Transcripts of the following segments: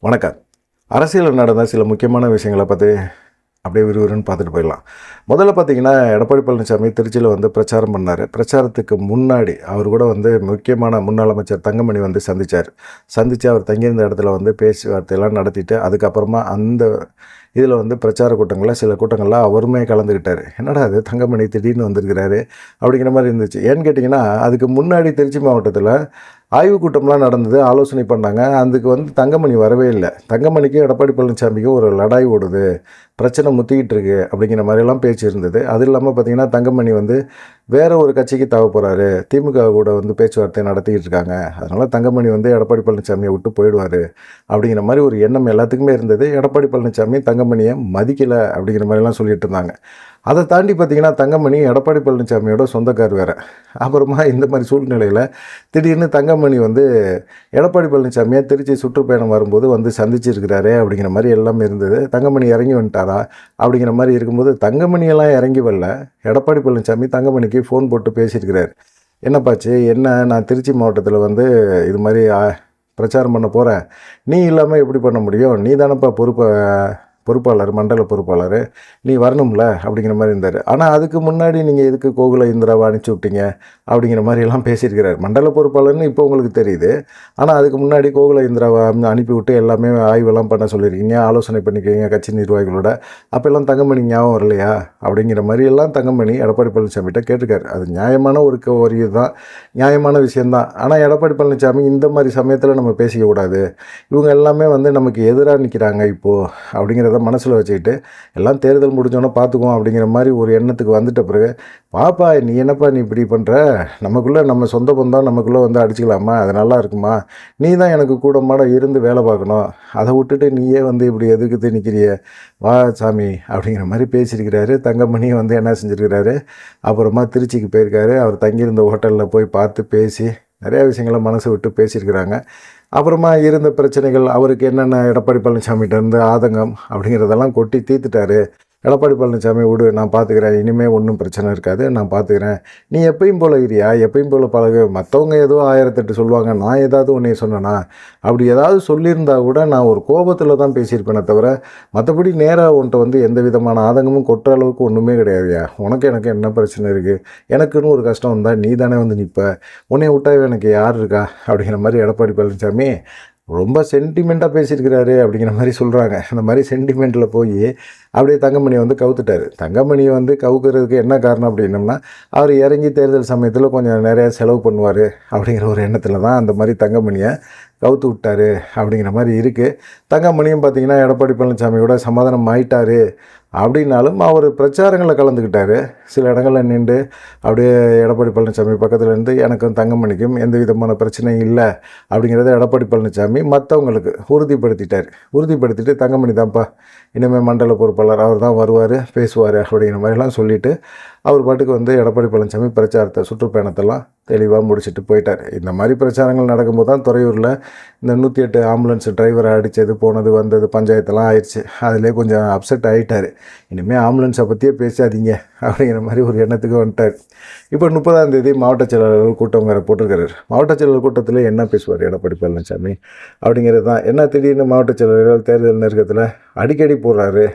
வணக்கம். அரசியலில் நடந்த சில முக்கியமான விஷயங்களை பற்றி அப்படியே விறுவிறுன்னு பார்த்துட்டு போயிடலாம். முதல்ல பார்த்தீங்கன்னா, எடப்பாடி பழனிசாமி திருச்சியில் வந்து பிரச்சாரம் பண்ணார். பிரச்சாரத்துக்கு முன்னாடி அவர் கூட வந்து முக்கியமான முன்னாள் அமைச்சர் தங்கமணி வந்து சந்தித்து அவர் தங்கியிருந்த இடத்துல வந்து பேச்சுவார்த்தையெல்லாம் நடத்திட்டு, அதுக்கப்புறமா அந்த இதில் வந்து பிரச்சார கூட்டங்களில் சில கூட்டங்களில் அவருமே கலந்துக்கிட்டார். என்னடா அது தங்கமணி திடீர்னு வந்திருக்கிறாரு அப்படிங்கிற மாதிரி இருந்துச்சு. ஏன்னு கேட்டிங்கன்னா, அதுக்கு முன்னாடி திருச்சி மாவட்டத்தில் ஆய்வுக் கூட்டம்லாம் நடந்தது, ஆலோசனை பண்ணாங்க. அதுக்கு வந்து தங்கமணி வரவே இல்லை. தங்கமணிக்கும் எடப்பாடி பழனிசாமிக்கும் ஒரு லடாய் ஓடுது, பிரச்சனை முற்றிக்கிட்டு இருக்கு அப்படிங்கிற மாதிரிலாம் பேச்சு இருந்தது. அது இல்லாமல் பார்த்திங்கன்னா, தங்கமணி வந்து வேறு ஒரு கட்சிக்கு தாவ போகிறாரு, திமுக கூட வந்து பேச்சுவார்த்தை நடத்திக்கிட்டு இருக்காங்க, அதனால் தங்கமணி வந்து எடப்பாடி பழனிசாமியை விட்டு போயிடுவார் அப்படிங்கிற மாதிரி ஒரு எண்ணம் எல்லாத்துக்குமே இருந்தது. எடப்பாடி பழனிசாமி தங்கமணியை மதிக்கலை அப்படிங்கிற மாதிரிலாம் சொல்லிட்டு இருந்தாங்க. அதை தாண்டி பார்த்திங்கன்னா, தங்கமணி எடப்பாடி பழனிசாமியோட சொந்தக்கார் வேறு. அப்புறமா இந்த மாதிரி சூழ்நிலையில் திடீர்னு தங்கமணி வந்து எடப்பாடி பழனிசாமியை திருச்சி சுற்றுப்பயணம் வரும்போது வந்து சந்திச்சிருக்கிறாரே அப்படிங்கிற மாதிரி எல்லாமே இருந்தது. தங்கமணி இறங்கி வந்துட்டாரா அப்படிங்கிற மாதிரி இருக்கும்போது, தங்கமணியெல்லாம் இறங்கி வரல. எடப்பாடி பழனிசாமி தங்கமணிக்கு ஃபோன் போட்டு பேசியிருக்கிறார். என்னப்பாச்சு, என்ன நான் திருச்சி மாவட்டத்தில் வந்து இது மாதிரி பிரச்சாரம் பண்ண போகிறேன், நீ இல்லாமல் எப்படி பண்ண முடியும், நீ தானப்பா பொறுப்பாளர், மண்டல பொறுப்பாளர், நீ வரணும்ல அப்படிங்கிற மாதிரி இருந்தார். ஆனால் அதுக்கு முன்னாடி நீங்கள் எதுக்கு கோகுல இந்திராவை அனுப்பிச்சி விட்டீங்க அப்படிங்கிற மாதிரியெல்லாம் பேசியிருக்கிறார். மண்டல பொறுப்பாளர்னு இப்போ உங்களுக்கு தெரியுது, ஆனால் அதுக்கு முன்னாடி கோகுல இந்திராவை அனுப்பிவிட்டு எல்லாமே ஆய்வெல்லாம் பண்ண சொல்லியிருக்கீங்க, ஆலோசனை பண்ணிக்கிறீங்க கட்சி நிர்வாகிகளோட. அப்போல்லாம் தங்கமணி ஞாபகம் வரலையா அப்படிங்கிற மாதிரியெல்லாம் தங்கமணி எடப்பாடி பழனிசாமிகிட்ட கேட்டிருக்காரு. அது நியாயமான ஒரு இதுதான், நியாயமான விஷயந்தான். ஆனால் எடப்பாடி பழனிசாமி இந்த மாதிரி சமயத்தில் நம்ம பேசிக்கக்கூடாது, இவங்க எல்லாமே வந்து நமக்கு எதிராக நிற்கிறாங்க இப்போது அப்படிங்கிறத மனசில் வச்சுக்கிட்டு, எல்லாம் தேர்தல் முடிஞ்சோன்னே பார்த்துக்குவோம் அப்படிங்கிற மாதிரி ஒரு எண்ணத்துக்கு வந்துட்ட பிறகு, பாப்பா நீ என்னப்பா நீ இப்படி பண்ணுற, நமக்குள்ளே நம்ம சொந்த பந்தம் நமக்குள்ளே வந்து அடிச்சுக்கலாமா, அது நல்லா இருக்குமா, நீ தான் எனக்கு கூட மாட இருந்து வேலை பார்க்கணும், அதை விட்டுட்டு நீயே வந்து இப்படி எதுக்கு நிற்கிறிய, வா சாமி அப்படிங்கிற மாதிரி பேசியிருக்கிறாரு. தங்கமணி வந்து என்ன செஞ்சுருக்கிறாரு, அப்புறமா திருச்சிக்கு போயிருக்காரு. அவர் தங்கியிருந்த ஹோட்டலில் போய் பார்த்து பேசி நிறையா விஷயங்களை மனசு விட்டு பேசியிருக்கிறாங்க. அப்புறமா இருந்த பிரச்சனைகள், அவருக்கு என்னென்ன எடப்பாடி பழனிசாமிகிட்ட இருந்து ஆதங்கம் அப்படிங்கிறதெல்லாம் கொட்டி தீர்த்துட்டாரு. எடப்பாடி பழனிசாமி விடு, நான் பார்த்துக்கிறேன், இனிமேல் ஒன்றும் பிரச்சனை இருக்காது, நான் பார்த்துக்கிறேன், நீ எப்பயும் போல இரியா, எப்பயும் போல் பழகு, மற்றவங்க ஏதோ 1008 சொல்லுவாங்க, நான் ஏதாவது உன்னை சொன்னேன்னா, அப்படி ஏதாவது சொல்லியிருந்தா கூட நான் ஒரு கோபத்தில் தான் பேசியிருப்பேனே தவிர, மற்றபடி நேராக உன்ட்ட வந்து எந்த விதமான ஆதங்கமும் கொட்டுற அளவுக்கு ஒன்றுமே கிடையாதுயா, உனக்கு எனக்கு என்ன பிரச்சனை இருக்குது, எனக்குன்னு ஒரு கஷ்டம் வந்தால் நீ தானே வந்து நிற்ப, உன்னை விட்டா எனக்கு யார் இருக்கா அப்படிங்கிற மாதிரி எடப்பாடி பழனிசாமி ரொம்ப சென்டிமெண்ட்டாக பேசியிருக்கிறாரு அப்படிங்கிற மாதிரி சொல்கிறாங்க. அந்த மாதிரி சென்டிமெண்ட்டில் போய் அப்படியே தங்கமணியை வந்து கவுத்துட்டார். தங்கமணியை வந்து கவுக்கிறதுக்கு என்ன காரணம் அப்படின்னம்னா, அவர் இறங்கி தேர்தல் சமயத்தில் கொஞ்சம் நிறையா செலவு பண்ணுவார் அப்படிங்கிற ஒரு எண்ணத்தில் தான் அந்த மாதிரி தங்கமணியை கவுத்து விட்டார் அப்படிங்கிற மாதிரி இருக்குது. தங்கமணியும் பார்த்திங்கன்னா எடப்பாடி பழனிசாமியோட சமாதானம் ஆயிட்டார் அப்படின்னாலும் அவர் பிரச்சாரங்களில் கலந்துக்கிட்டார். சில இடங்களில் நின்று அப்படியே எடப்பாடி பழனிசாமி பக்கத்தில் இருந்து எனக்கும் தங்கமணிக்கும் எந்த விதமான பிரச்சனையும் இல்லை அப்படிங்கிறத எடப்பாடி பழனிசாமி மற்றவங்களுக்கு உறுதிப்படுத்திட்டு தங்கமணி தான்ப்பா இனிமேல் மண்டல பொறுப்பாளர், அவர் தான் வருவார் பேசுவார் அப்படிங்கிற மாதிரிலாம் சொல்லிவிட்டு அவர் பாட்டுக்கு வந்து எடப்பாடி பழனிசாமி பிரச்சாரத்தை சுற்றுப்பயணத்தெல்லாம் தெளிவாக முடிச்சுட்டு போயிட்டார். இந்த மாதிரி பிரச்சாரங்கள் நடக்கும்போது தான் துறையூரில் இந்த 108 ஆம்புலன்ஸ் டிரைவரை அடித்தது போனது வந்தது பஞ்சாயத்தெல்லாம் ஆயிடுச்சு. அதிலே கொஞ்சம் அப்செட் ஆகிட்டார். இனிமேல் ஆம்புலன்ஸை பற்றியே பேசாதீங்க அப்படிங்கிற மாதிரி ஒரு எண்ணத்துக்கு வந்துட்டார். இப்போ 30ஆம் தேதி மாவட்ட செயலாளர்கள் கூட்டம் வேறு போட்டிருக்காரு. மாவட்ட செயலாளர் கூட்டத்தில் என்ன பேசுவார் எடப்பாடி பழனிசாமி அப்படிங்கிறது தான். என்ன திடீர்னு மாவட்ட செயலாளர்கள் தேர்தல் நெருக்கத்தில் அடிக்கடி போடுறாரு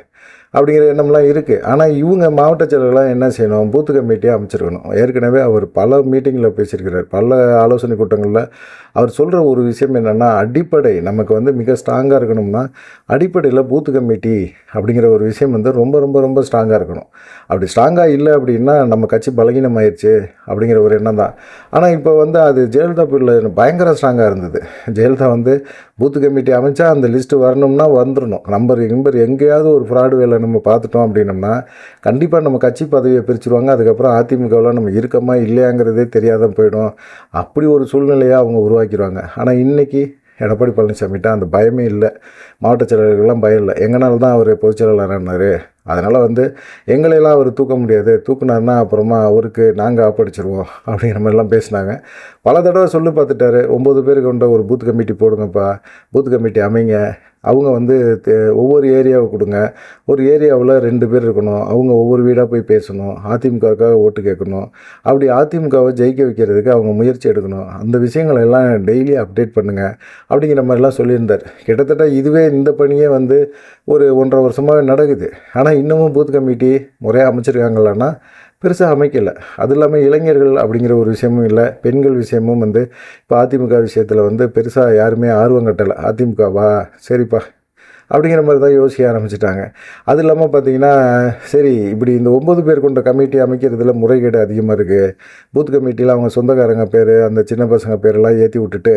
அப்படிங்கிற எண்ணம்லாம் இருக்குது. ஆனால் இவங்க மாவட்ட செயலர்களாக என்ன செய்யணும், பூத்து கமிட்டியாக அமைச்சிருக்கணும். ஏற்கனவே அவர் பல மீட்டிங்கில் பேசியிருக்கிறார், பல ஆலோசனை கூட்டங்களில் அவர் சொல்கிற ஒரு விஷயம் என்னென்னா, அடிப்படை நமக்கு வந்து மிக ஸ்ட்ராங்காக இருக்கணும்னா அடிப்படையில் பூத்து கமிட்டி அப்படிங்கிற ஒரு விஷயம் வந்து ரொம்ப ரொம்ப ரொம்ப ஸ்ட்ராங்காக இருக்கணும். அப்படி ஸ்ட்ராங்காக இல்லை அப்படின்னா நம்ம கட்சி பலகீனமாயிடுச்சு அப்படிங்கிற ஒரு எண்ணம் தான். ஆனால் இப்போ வந்து அது ஜெயலலிதா பீரியடில் பயங்கர ஸ்ட்ராங்காக இருந்தது. ஜெயலலிதா வந்து பூத்து கமிட்டி அமைச்சா அந்த லிஸ்ட்டு வரணும்னா வந்துடணும். நம்பர் எங்கேயாவது ஒரு ஃப்ராடு வேலை நம்ம பார்த்துட்டோம் அப்படின்னம்னா கண்டிப்பாக நம்ம கட்சி பதவியை பிரிச்சுருவாங்க. அதுக்கப்புறம் அதிமுகவில் நம்ம இருக்கமா இல்லையாங்கிறதே தெரியாத போயிடும். அப்படி ஒரு சூழ்நிலையை அவங்க உருவாக்கிடுவாங்க. ஆனால் இன்றைக்கி எடப்பாடி பழனிசாமிகிட்ட அந்த பயமே இல்லை. மாவட்ட செயலாளர்கள்லாம் பயம் இல்லை. எங்கனால தான் அவர் பொதுச் செயலாளரானார், அதனால் வந்து எங்களையெல்லாம் அவர் தூக்க முடியாது, தூக்குனாருன்னா அப்புறமா அவருக்கு நாங்கள் ஆப்படிச்சிருவோம் அப்படிங்கிற மாதிரிலாம் பேசினாங்க. பல தடவை சொல்லி பார்த்துட்டாரு. 9 பேர் கொண்ட ஒரு பூத் கமிட்டி போடுங்கப்பா, பூத் கமிட்டி அமைங்க, அவங்க வந்து ஒவ்வொரு ஏரியாவை கொடுங்க, ஒரு ஏரியாவில் 2 பேர் இருக்கணும், அவங்க ஒவ்வொரு வீடாக போய் பேசணும், அதிமுகவுக்காக ஓட்டு கேட்கணும், அப்படி அதிமுகவை ஜெயிக்க வைக்கிறதுக்கு அவங்க முயற்சி எடுக்கணும், அந்த விஷயங்களை எல்லாம் டெய்லி அப்டேட் பண்ணுங்கள் அப்படிங்கிற மாதிரிலாம் சொல்லியிருந்தார். கிட்டத்தட்ட இதுவே இந்த பணியே வந்து ஒரு 1.5 வருஷமாகவே நடக்குது. ஆனால் இன்னமும் பூத் கமிட்டி முறையாக அமைச்சிருக்காங்களான்னா பெருசாக அமைக்கலை. அது இல்லாமல் இளைஞர்கள் அப்படிங்கிற ஒரு விஷயமும் இல்லை, பெண்கள் விஷயமும் வந்து இப்போ அதிமுக விஷயத்தில் வந்து பெருசாக யாருமே ஆர்வம் கட்டலை. அதிமுகவா சரிப்பா அப்படிங்கிற மாதிரி தான் யோசிக்க ஆரம்பிச்சிட்டாங்க. அது இல்லாமல் பார்த்தீங்கன்னா, சரி இப்படி இந்த 9 பேர் கொண்ட கமிட்டி அமைக்கிறதுல முறைகேடு அதிகமாக இருக்குது. பூத் கமிட்டியில் அவங்க சொந்தக்காரங்க பேர், அந்த சின்ன பசங்க பேரெல்லாம் ஏற்றி விட்டுட்டு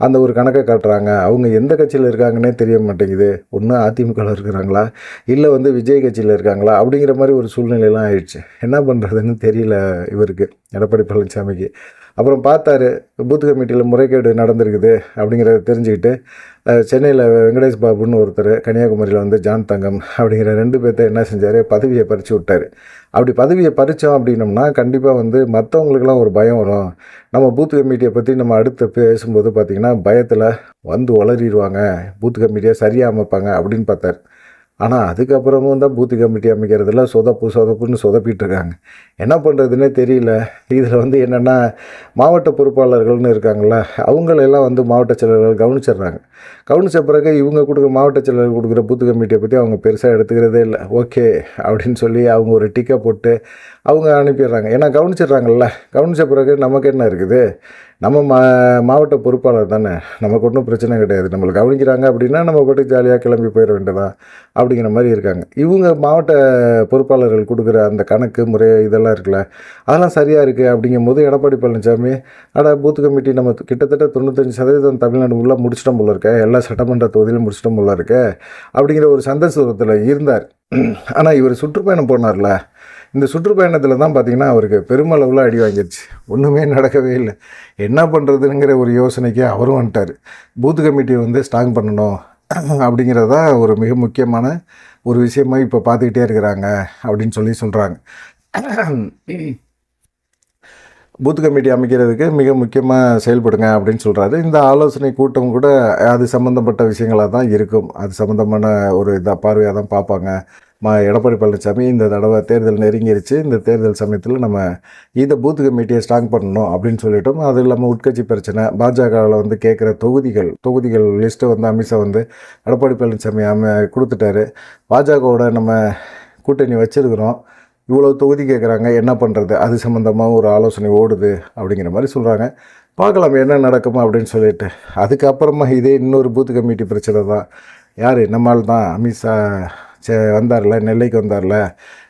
அந்த ஒரு கணக்கை காட்டுறாங்க. அவங்க எந்த கட்சியில் இருக்காங்கன்னே தெரிய மாட்டேங்குது. ஒன்று அதிமுகவில் இருக்கிறாங்களா, இல்லை வந்து விஜய் கட்சியில் இருக்காங்களா அப்படிங்கிற மாதிரி ஒரு சூழ்நிலையெல்லாம் ஆயிடுச்சு. என்ன பண்ணுறதுன்னு தெரியல இவருக்கு, எடப்பாடி பழனிசாமிக்கு. அப்புறம் பார்த்தாரு, பூத் கமிட்டியில் முறைகேடு நடந்திருக்குது அப்படிங்கிறத தெரிஞ்சுக்கிட்டு சென்னையில் வெங்கடேஷ் பாபுன்னு ஒருத்தர், கன்னியாகுமரியில் வந்து ஜான் தங்கம் அப்படிங்கிற 2 பேர்த்த என்ன செஞ்சார், பதவியை பறித்து விட்டார். அப்படி பதவியை பறித்தோம் அப்படின்னம்னா கண்டிப்பாக வந்து மற்றவங்களுக்கெல்லாம் ஒரு பயம் வரும். நம்ம பூத் கமிட்டியை பற்றி நம்ம அடுத்து பேசும்போது பார்த்திங்கன்னா பயத்தில் வந்து உளறிடுவாங்க, பூத் கமிட்டியை சரியாக அமைப்பாங்க அப்படின்னு பார்த்தார். ஆனால் அதுக்கப்புறமும் தான் பூத் கமிட்டி அமைக்கிறதுல சொதப்புன்னு சொதப்பிட்டு இருக்காங்க. என்ன பண்ணுறதுன்னே தெரியல. இதில் வந்து என்னென்னா, மாவட்ட பொறுப்பாளர்கள்னு இருக்காங்கள, அவங்களெல்லாம் வந்து மாவட்ட செயலர்கள் கவனிச்சிடுறாங்க. கவனித்த பிறகு இவங்க மாவட்ட செயலர்கள் கொடுக்குற பூத் கமிட்டியை பற்றி அவங்க பெருசாக எடுத்துக்கிறதே இல்லை. ஓகே அப்படின்னு சொல்லி அவங்க ஒரு டிக்கை போட்டு அவங்க அனுப்பிடுறாங்க. ஏன்னா கவனிச்சிடுறாங்கல்ல. கவனித்த பிறகு நமக்கு என்ன இருக்குது, நம்ம மாவட்ட பொறுப்பாளர் தானே, நமக்கு ஒன்றும் பிரச்சனை கிடையாது. நம்மளை கவனிக்கிறாங்க அப்படின்னா நம்ம பாட்டுக்கு ஜாலியாக கிளம்பி போயிட வேண்டியதான் அப்படிங்கிற மாதிரி இருக்காங்க. இவங்க மாவட்ட பொறுப்பாளர்கள் கொடுக்குற அந்த கணக்கு முறை இதெல்லாம் இருக்குல்ல, அதெல்லாம் சரியாக இருக்குது. அப்படிங்கும்போது எடப்பாடி பழனிசாமி, பூத் கமிட்டி நம்ம கிட்டத்தட்ட 95% தமிழ்நாடு உள்ள முடிச்சிட்டோம் போல இருக்க, எல்லா சட்டமன்ற தொகுதியிலும் முடிச்சிட்டோம் போல இருக்க அப்படிங்கிற ஒரு சந்தோஷத்தில் இருந்தார். ஆனால் இவர் சுற்றுப்பயணம் போனார்ல, இந்த சுற்றுப்பயணத்தில் தான் பார்த்திங்கன்னா அவருக்கு பெருமளவில் அடி வாங்கிடுச்சு. ஒன்றுமே நடக்கவே இல்லை. என்ன பண்ணுறதுங்கிற ஒரு யோசனைக்கு அவரும் வந்துட்டார். பூத் கமிட்டியை வந்து ஸ்ட்ராங் பண்ணணும் அப்படிங்கிறது தான் ஒரு மிக முக்கியமான ஒரு விஷயமா இப்போ பார்த்துக்கிட்டே இருக்கிறாங்க அப்படின்னு சொல்லி சொல்கிறாங்க. பூத் கமிட்டி அமைக்கிறதுக்கு மிக முக்கியமாக செயல்படுங்க அப்படின்னு சொல்கிறாரு. இந்த ஆலோசனை கூட்டம் கூட அது சம்மந்தப்பட்ட விஷயங்களாக தான் இருக்கும். அது சம்மந்தமான ஒரு பார்வையாக தான் பார்ப்பாங்க. எடப்பாடி பழனிசாமி இந்த தடவை தேர்தல் நெருங்கிருச்சு, இந்த தேர்தல் சமயத்தில் நம்ம இந்த பூத் கமிட்டியை ஸ்ட்ராங் பண்ணணும் அப்படின்னு சொல்லிட்டோம். அது இல்லாமல் உட்கட்சி பிரச்சனை, பாஜகவில் வந்து கேட்குற தொகுதிகள் லிஸ்ட்டை வந்து அமித்ஷா வந்து எடப்பாடி பழனிசாமி கொடுத்துட்டாரு. பாஜகவோட நம்ம கூட்டணி வச்சுருக்கிறோம், இவ்வளோ தொகுதி கேட்குறாங்க, என்ன பண்ணுறது, அது சம்மந்தமாக ஒரு ஆலோசனை ஓடுது அப்படிங்கிற மாதிரி சொல்கிறாங்க. பார்க்கலாம் என்ன நடக்குமா அப்படின்னு சொல்லிட்டு. அதுக்கப்புறமா இதே இன்னொரு பூத் கமிட்டி பிரச்சனை தான். யார், நம்மால் தான் அமித்ஷா வந்தார்ல, நெல்லைக்கு வந்தார்ல,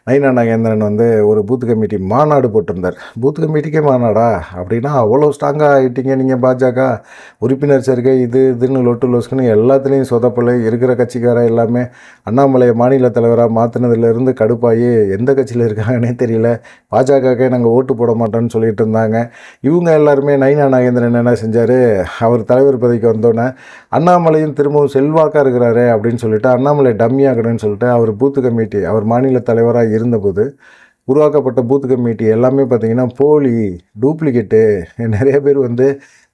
நயினா நாகேந்திரன் வந்து ஒரு பூத் கமிட்டி மாநாடு போட்டிருந்தார். பூத் கமிட்டிக்கே மாநாடா அப்படின்னா அவ்வளோ ஸ்ட்ராங்காக ஆகிட்டீங்க நீங்கள். பாஜக உறுப்பினர் சேர்க்கை இதுன்னு லொட்டு லொஸ்க்குன்னு எல்லாத்துலேயும் சொதப்பலை. இருக்கிற கட்சிக்கார எல்லாமே அண்ணாமலையை மாநில தலைவராக மாற்றினதுலேருந்து கடுப்பாகி எந்த கட்சியில் இருக்காங்கன்னே தெரியல. பாஜகக்கே நாங்கள் ஓட்டு போட மாட்டோம்னு சொல்லிட்டு இருந்தாங்க. இவங்க எல்லாருமே நயினா நாகேந்திரன் என்ன செஞ்சார், அவர் தலைவர் பதவிக்கு வந்தோன்னே அண்ணாமலையும் திரும்பவும் செல்வாக்காக இருக்கிறாரு அப்படின்னு சொல்லிட்டு அண்ணாமலை டம்மியாகணும்னு சொல்லிட்டு அவர் பூத் கமிட்டி, அவர் மாநில தலைவராக இருந்தபோது உருவாக்கப்பட்ட பூத் கமிட்டி எல்லாமே பார்த்திங்கன்னா போலி, டூப்ளிகேட்டு. நிறைய பேர் வந்து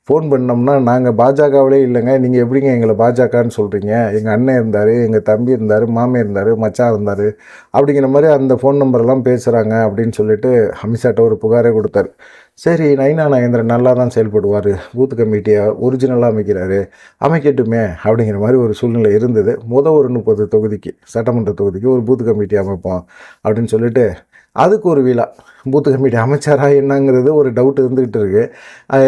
ஃபோன் பண்ணோம்னா, நாங்கள் பாஜகவிலே இல்லைங்க, நீங்கள் எப்படிங்க எங்களை பாஜகன்னு சொல்கிறீங்க, எங்கள் அண்ணன் இருந்தார், எங்கள் தம்பி இருந்தார், மாமே இருந்தார், மச்சான் இருந்தார் அப்படிங்கிற மாதிரி அந்த ஃபோன் நம்பர்லாம் பேசுகிறாங்க அப்படின்னு சொல்லிட்டு அமித்ஷாட்ட ஒரு புகாரே கொடுத்தாரு. சரி, நயினா நாகேந்திரன் நல்லா தான் செயல்படுவார், பூத் கமிட்டியை ஒரிஜினலாக அமைக்கட்டுமே அப்படிங்கிற மாதிரி ஒரு சூழ்நிலை இருந்தது. ஒரு 30 தொகுதிக்கு, சட்டமன்ற தொகுதிக்கு ஒரு பூத் கமிட்டி அமைப்போம் அப்படின்னு சொல்லிட்டு அதுக்கு ஒரு விழா. பூத் கமிட்டி அமைச்சாரா என்னங்கிறது ஒரு டவுட் இருந்துக்கிட்டு இருக்குது.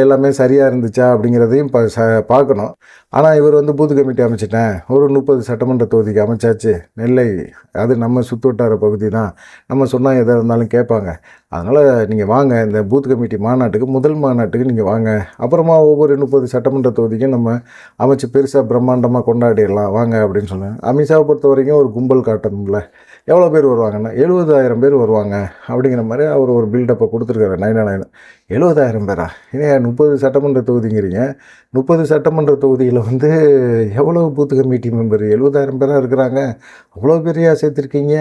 எல்லாமே சரியாக இருந்துச்சா அப்படிங்கிறதையும் பார்க்கணும். ஆனால் இவர் வந்து பூத் கமிட்டி அமைச்சிட்டேன், ஒரு 30 சட்டமன்ற தொகுதிக்கு அமைச்சாச்சு, நெல்லை அது நம்ம சுற்றுவட்டார பகுதி தான், நம்ம சொன்னால் எதாக இருந்தாலும் கேட்பாங்க, அதனால் நீங்கள் வாங்க இந்த பூத் கமிட்டி மாநாட்டுக்கு, முதல் மாநாட்டுக்கு நீங்கள் வாங்க, அப்புறமா ஒவ்வொரு 30 சட்டமன்ற தொகுதிக்கும் நம்ம அமைச்சு பெருசாக பிரம்மாண்டமாக கொண்டாடிடலாம் வாங்க அப்படின்னு சொன்னேன். அமித்ஷாவை பொறுத்த வரைக்கும் ஒரு கும்பல் காட்டணும்ல, எவ்வளோ பேர் வருவாங்கன்னா 70,000 பேர் வருவாங்க அப்படிங்கிற மாதிரி அவர் ஒரு பில்டப்பை கொடுத்துருக்காரு. 70,000 பேரா, ஏன் 30 சட்டமன்ற தொகுதிங்கிறீங்க? 30 சட்டமன்ற தொகுதியில் வந்து எவ்வளோ பூத் கமிட்டி மெம்பர் 70,000 பேராக இருக்கிறாங்க, அவ்வளோ பெரியா சேர்த்துருக்கீங்க,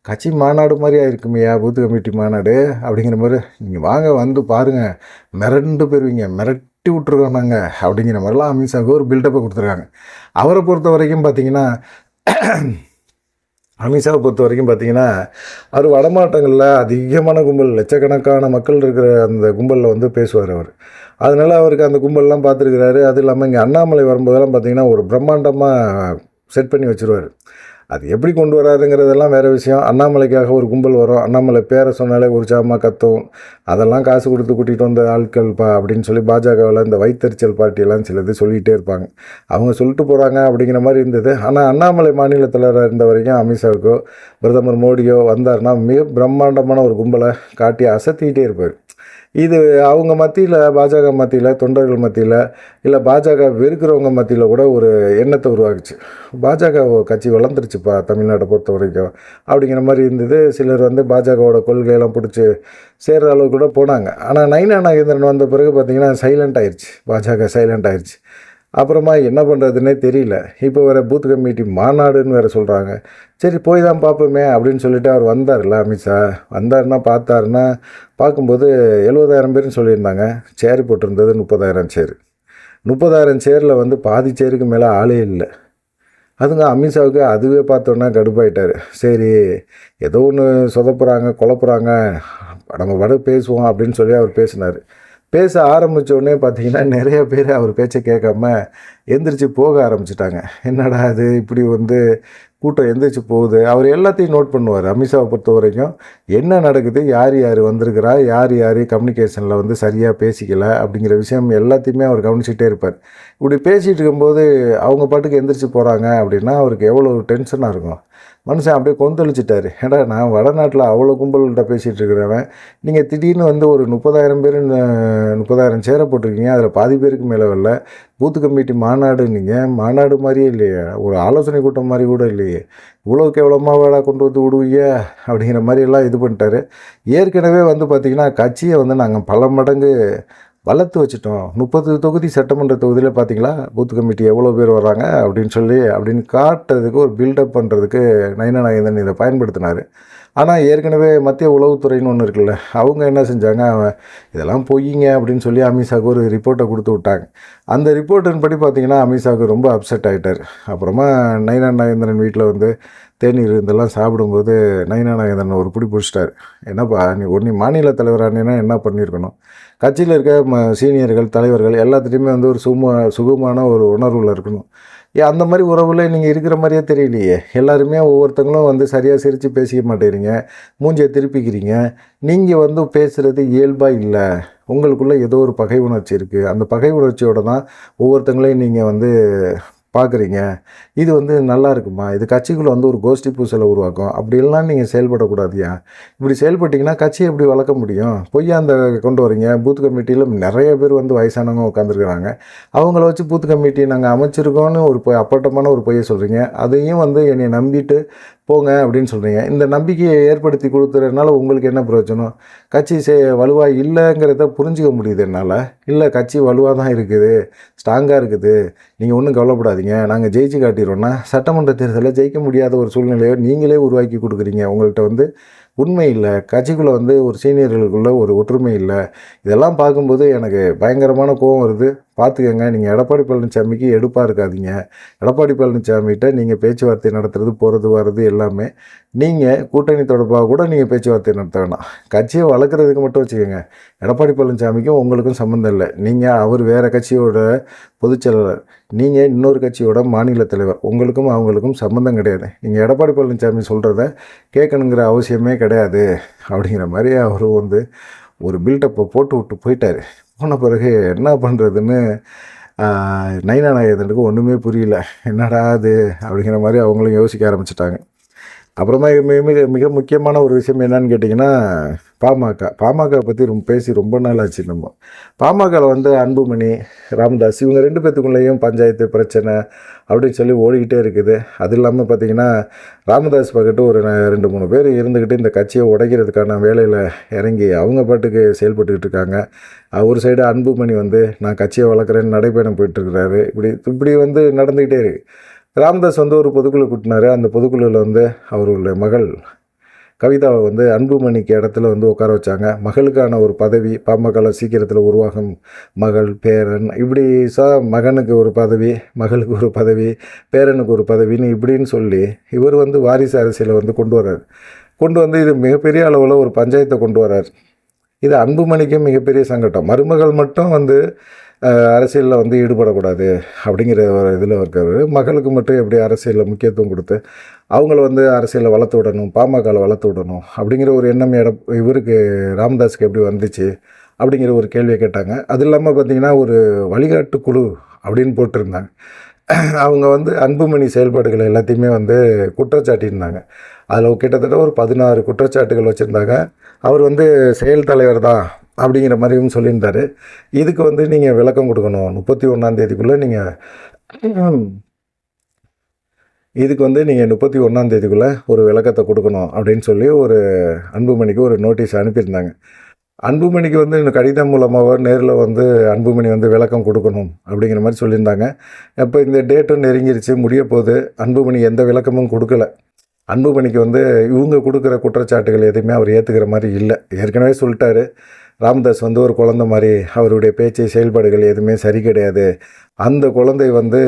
கட்சி மாநாடு மாதிரியா இருக்குமையா பூத் கமிட்டி மாநாடு அப்படிங்கிற மாதிரி. நீங்கள் வாங்க, வந்து பாருங்கள், மிரண்டு போயிருவீங்க, மிரட்டி விரட்டி விட்ருக்கோம் நாங்கள் அப்படிங்கிற மாதிரிலாம் அமித்ஷாவுக்கு ஒரு பில்டப்பை கொடுத்துருக்காங்க. அவரை பொறுத்த வரைக்கும் பார்த்திங்கன்னா அமித்ஷாவை பொறுத்த வரைக்கும் பார்த்திங்கன்னா அவர் வடமாவட்டங்களில் அதிகமான கும்பல், லட்சக்கணக்கான மக்கள் இருக்கிற அந்த கும்பலில் வந்து பேசுவார் அவர். அதனால் அவருக்கு அந்த கும்பல்லாம் பார்த்துருக்கிறாரு. அது இல்லாமல் இங்கே அண்ணாமலை வரும்போதெல்லாம் பார்த்திங்கன்னா ஒரு பிரம்மாண்டமாக செட் பண்ணி வச்சுருவார். அது எப்படி கொண்டு வராதுங்கிறதெல்லாம் வேறு விஷயம். அண்ணாமலைக்காக ஒரு கும்பல் வரும், அண்ணாமலை பேரை சொன்னாலே உற்சாகமாக கத்தும். அதெல்லாம் காசு கொடுத்து கூட்டிகிட்டு வந்த ஆட்கள்ப்பா அப்படின்னு சொல்லி பாஜகவில் இந்த வைத்தறிச்சல் பார்ட்டியெல்லாம் சிலது சொல்லிகிட்டே இருப்பாங்க. அவங்க சொல்லிட்டு போகிறாங்க அப்படிங்கிற மாதிரி இருந்தது. ஆனால் அண்ணாமலை மாநில தலைவராக இருந்த வரைக்கும் அமித்ஷாவுக்கோ பிரதமர் மோடியோ வந்தார்னா மிக பிரம்மாண்டமான ஒரு கும்பலை காட்டி அசத்திக்கிட்டே இருப்பார். இது அவங்க மத்தியில், பாஜக மத்தியில், தொண்டர்கள் மத்தியில், இல்லை பாஜக வெறுக்கிறவங்க மத்தியில் கூட ஒரு எண்ணத்தை உருவாக்குச்சு. பாஜக கட்சி வளர்ந்துருச்சுப்பா தமிழ்நாட்டை பொறுத்த வரைக்கும் அப்படிங்கிற மாதிரி இருந்தது. சிலர் வந்து பாஜகவோட கொள்கையெல்லாம் பிடிச்சி சேர்கிற அளவுக்கு கூட போனாங்க. ஆனால் நயினா நாகேந்திரன் வந்த பிறகு பார்த்திங்கன்னா சைலண்ட் ஆயிடுச்சு, பாஜக சைலண்ட் ஆயிடுச்சு. அப்புறமா என்ன பண்ணுறதுன்னே தெரியல. இப்போ வேறு பூத் கமிட்டி மாநாடுன்னு வேறு சொல்கிறாங்க. சரி போய் தான் பார்ப்போமே அப்படின்னு சொல்லிட்டு அவர் வந்தார்ல, அமித்ஷா வந்தாருன்னா பார்த்தாருன்னா பார்க்கும்போது 70,000 பேர்னு சொல்லியிருந்தாங்க. சேர் போட்டிருந்தது 30,000 சேர். 30,000 சேரில் வந்து பாதி சேருக்கு மேலே ஆளே இல்லை. அதுங்க அமித்ஷாவுக்கு அதுவே பார்த்தோன்னா கடுப்பாயிட்டார். சரி ஏதோ ஒன்று சொதப்புறாங்க, குழப்புறாங்க, நம்ம பேசுவோம் அப்படின்னு சொல்லி அவர் பேசினார். பேச ஆரம்பித்தோடனே பார்த்திங்கன்னா நிறைய பேர் அவர் பேச்சை கேட்காம எந்திரிச்சு போக ஆரம்பிச்சிட்டாங்க. என்னடா அது இப்படி வந்து கூட்டம் எந்திரிச்சு போகுது. அவர் எல்லாத்தையும் நோட் பண்ணுவார். அமித்ஷாவை பொறுத்த வரைக்கும் என்ன நடக்குது, யார் யார் வந்திருக்கிறா, யார் யார் கம்யூனிகேஷனில் வந்து சரியாக பேசிக்கலை அப்படிங்கிற விஷயம் எல்லாத்தையுமே அவர் கவனிச்சுட்டே இருப்பார். இப்படி பேசிகிட்டு இருக்கும்போது அவங்க பாட்டுக்கு எந்திரிச்சு போகிறாங்க அப்படின்னா அவருக்கு எவ்வளோ டென்ஷனாக இருக்கும். மனுஷன் அப்படியே கொந்தளிச்சிட்டார். ஏடா நான் வடநாட்டில் அவ்வளோ கும்பல்கிட்ட பேசிகிட்டு இருக்கிறவன், நீங்கள் திடீர்னு வந்து ஒரு 30,000 பேர் 30,000 சேரை போட்டிருக்கீங்க, அதில் பாதி பேருக்கு மேலே வரல. பூத்து கமிட்டி மாநாடு, நீங்கள் மாநாடு மாதிரியே இல்லையே, ஒரு ஆலோசனை கூட்டம் மாதிரி கூட இல்லையே, இவ்வளோ கேவலமாக வேடா கொண்டு வந்து விடுவீங்க அப்படிங்கிற மாதிரியெல்லாம் இது பண்ணிட்டாரு. ஏற்கனவே வந்து பார்த்திங்கன்னா கட்சியை வந்து நாங்கள் பல மடங்கு வளர்த்து வச்சுட்டோம். 30 தொகுதி சட்டமன்ற தொகுதியில் பார்த்திங்களா பூத் கமிட்டி எவ்வளோ பேர் வர்றாங்க அப்படின்னு காட்டுறதுக்கு, ஒரு பில்டப் பண்ணுறதுக்கு நயினா நாகேந்திரன் இதை பயன்படுத்தினார். ஆனால் ஏற்கனவே மத்திய உளவுத்துறைன்னு ஒன்று இருக்குல்ல, அவங்க என்ன செஞ்சாங்க, இதெல்லாம் பொய்யிங்க அப்படின்னு சொல்லி அமித்ஷாவுக்கு ஒரு ரிப்போர்ட்டை கொடுத்து விட்டாங்க. அந்த ரிப்போர்ட்டின் படி பார்த்திங்கன்னா அமித்ஷாவுக்கு ரொம்ப அப்செட் ஆகிட்டார். அப்புறமா நயினா நாகேந்திரன் வீட்டில் வந்து தேநீர் இதெல்லாம் சாப்பிடும்போது நயினா நாகேந்திரன் ஒரு பிடிச்சிட்டார். என்னப்பா நீ மாநில தலைவரானேன்னா என்ன பண்ணியிருக்கணும், கட்சியில் இருக்க சீனியர்கள் தலைவர்கள் எல்லாத்துலேயுமே வந்து ஒரு சுகமான ஒரு உணர்வில் இருக்கணும். அந்த மாதிரி உறவில் நீங்கள் இருக்கிற மாதிரியே தெரியலையே. எல்லாருமே ஒவ்வொருத்தங்களும் வந்து சரியாக சிரித்து பேசிக்க மாட்டேறீங்க, மூஞ்சியை திருப்பிக்கிறீங்க. நீங்கள் வந்து பேசுகிறது இயல்பாக இல்லை, உங்களுக்குள்ளே ஏதோ ஒரு பகை உணர்ச்சி இருக்குது. அந்த பகை உணர்ச்சியோடு தான் ஒவ்வொருத்தங்களையும் நீங்கள் வந்து பார்க்குறீங்க. இது வந்து நல்லா இருக்குமா, இது கட்சிக்குள்ளே வந்து ஒரு கோஷ்டி பூசலை உருவாக்கும். அப்படிலாம் நீங்கள் செயல்படக்கூடாதியா. இப்படி செயல்பட்டிங்கன்னா கட்சியை எப்படி வளர்க்க முடியும். பொய்யா அந்த கொண்டு வரீங்க. பூத் கமிட்டியில் நிறைய பேர் வந்து வயசானவங்க உட்காந்துருக்குறாங்க. அவங்கள வச்சு பூத் கமிட்டி நாங்கள் அமைச்சிருக்கோன்னு ஒரு அப்பட்டமான ஒரு பொய்யை சொல்கிறீங்க. அதையும் வந்து என்னை நம்பிட்டு போங்க அப்படின்னு சொல்கிறீங்க. இந்த நம்பிக்கையை ஏற்படுத்தி கொடுத்துறதுனால உங்களுக்கு என்ன பிரயோஜனம். கட்சி வலுவாக இல்லைங்கிறத புரிஞ்சிக்க முடியுது என்னால். இல்லை கட்சி வலுவாக தான் இருக்குது, ஸ்ட்ராங்காக இருக்குது, நீங்கள் ஒன்றும் கவலைப்படாதீங்க, நாங்கள் ஜெயிச்சு காட்டிடுவோன்னா சட்டமன்ற தேர்தலில் ஜெயிக்க முடியாத ஒரு சூழ்நிலையை நீங்களே உருவாக்கி கொடுக்குறீங்க. உங்கள்கிட்ட வந்து உண்மை இல்லை, கட்சிக்குள்ளே வந்து ஒரு சீனியர்களுக்குள்ளே ஒரு ஒற்றுமை இல்லை. இதெல்லாம் பார்க்கும்போது எனக்கு பயங்கரமான கோபம் வருது. பார்த்துக்கங்க, நீங்கள் எடப்பாடி பழனிசாமிக்கு எடுப்பாக இருக்காதீங்க. எடப்பாடி பழனிசாமிகிட்ட நீங்கள் பேச்சுவார்த்தை நடத்துறது, போகிறது வர்றது எல்லாமே நீங்கள் கூட்டணி தொடர்பாக கூட நீங்கள் பேச்சுவார்த்தை நடத்த வேணாம். கட்சியை வளர்க்குறதுக்கு மட்டும் வச்சுக்கோங்க. எடப்பாடி பழனிசாமிக்கும் உங்களுக்கும் சம்மந்தம் இல்லை. நீங்கள் அவர் வேறு கட்சியோட பொதுச்செயலாளர், நீங்கள் இன்னொரு கட்சியோட மாநில தலைவர், உங்களுக்கும் அவங்களுக்கும் சம்மந்தம் கிடையாது. நீங்கள் எடப்பாடி பழனிசாமி சொல்கிறத கேட்கணுங்கிற அவசியமே கிடையாது அப்படிங்கிற மாதிரி அவர் வந்து ஒரு பில்டப்பை போட்டு விட்டு போயிட்டார். போன பிறகு என்ன பண்ணுறதுன்னு நயினா நாகேந்திரனுக்கு ஒன்றுமே புரியல. என்னடா அது அப்படிங்கிற மாதிரி அவங்களும் யோசிக்க ஆரம்பிச்சிட்டாங்க. அப்புறமா மிக மிக முக்கியமான ஒரு விஷயம் என்னன்னு கேட்டிங்கன்னா, பாமக பற்றி பேசி ரொம்ப நாள் ஆச்சு. நம்ம பாமகவில் வந்து அன்புமணி, ராமதாஸ் இவங்க 2 பேத்துக்குள்ளேயும் பஞ்சாயத்து பிரச்சனை அப்படின்னு சொல்லி ஓடிக்கிட்டே இருக்குது. அது இல்லாமல் பார்த்திங்கன்னா ராமதாஸ் பக்கத்து ஒரு 2-3 பேர் இருந்துக்கிட்டு இந்த கட்சியை உடைக்கிறதுக்கான வேலையில் இறங்கி அவங்க பாட்டுக்கு செயல்பட்டுக்கிட்டு இருக்காங்க. ஒரு சைடு அன்புமணி வந்து நான் கட்சியை வளர்க்குறேன்னு நடைபயணம் போயிட்டுருக்கிறாரு. இப்படி வந்து நடந்துக்கிட்டே இருக்குது. ராமதாஸ் வந்து ஒரு பொதுக்குழு கூட்டினார். அந்த பொதுக்குழுவில் வந்து அவருடைய மகள் கவிதாவை வந்து அன்புமணிக்கு இடத்துல வந்து உட்கார வச்சாங்க. மகளுக்கான ஒரு பதவி பாமகவில் சீக்கிரத்தில் உருவாகும், மகள், பேரன், இப்படி மகனுக்கு ஒரு பதவி, மகளுக்கு ஒரு பதவி, பேரனுக்கு ஒரு பதவின்னு இப்படின்னு சொல்லி இவர் வந்து வாரிசு அரசியலை வந்து கொண்டு வர்றார். கொண்டு வந்து இது மிகப்பெரிய அளவில் ஒரு பஞ்சாயத்தை கொண்டு வர்றார். இது அன்புமணிக்கும் மிகப்பெரிய சங்கடம். மருமகள் மட்டும் வந்து அரசியலில் வந்து ஈடுபடக்கூடாது அப்படிங்கிற ஒரு இதில் இருக்காரு. மகளுக்கு மட்டும் எப்படி அரசியலில் முக்கியத்துவம் கொடுத்து அவங்கள வந்து அரசியலில் வளர்த்து விடணும், பாமகவில் வளர்த்து விடணும் அப்படிங்கிற ஒரு எண்ணம் இவருக்கு ராமதாஸுக்கு எப்படி வந்துச்சு அப்படிங்கிற ஒரு கேள்வியை கேட்டாங்க. அது இல்லாமல் பார்த்திங்கன்னா ஒரு வழிகாட்டு குழு அப்படின்னு போட்டிருந்தாங்க. அவங்க வந்து அன்புமணி செயல்பாடுகள் எல்லாத்தையுமே வந்து குற்றச்சாட்டியிருந்தாங்க. அதில் கிட்டத்தட்ட ஒரு 16 குற்றச்சாட்டுகள் வச்சுருந்தாங்க. அவர் வந்து செயல் தலைவர் தான் அப்படிங்கிற மாதிரியும் சொல்லியிருந்தார். இதுக்கு வந்து நீங்கள் விளக்கம் கொடுக்கணும், 31ஆம் நீங்கள் இதுக்கு வந்து நீங்கள் 31ஆம் ஒரு விளக்கத்தை கொடுக்கணும் அப்படின்னு சொல்லி ஒரு அன்புமணிக்கு ஒரு நோட்டீஸ் அனுப்பியிருந்தாங்க. அன்புமணிக்கு வந்து இந்த கடிதம் மூலமாக நேரில் வந்து அன்புமணி வந்து விளக்கம் கொடுக்கணும் அப்படிங்கிற மாதிரி சொல்லியிருந்தாங்க. அப்போ இந்த டேட்டும் நெருங்கிருச்சு, முடிய போது. அன்புமணி எந்த விளக்கமும் கொடுக்கல. அன்புமணிக்கு வந்து இவங்க கொடுக்குற குற்றச்சாட்டுகள் எதுவுமே அவர் ஏற்றுக்கிற மாதிரி இல்லை. ஏற்கனவே சொல்லிட்டாரு, ராமதாஸ் வந்து ஒரு குழந்தை மாதிரி, அவருடைய பேச்சு செயல்பாடுகள் எதுவுமே சரி கிடையாது, அந்த குழந்தை வந்து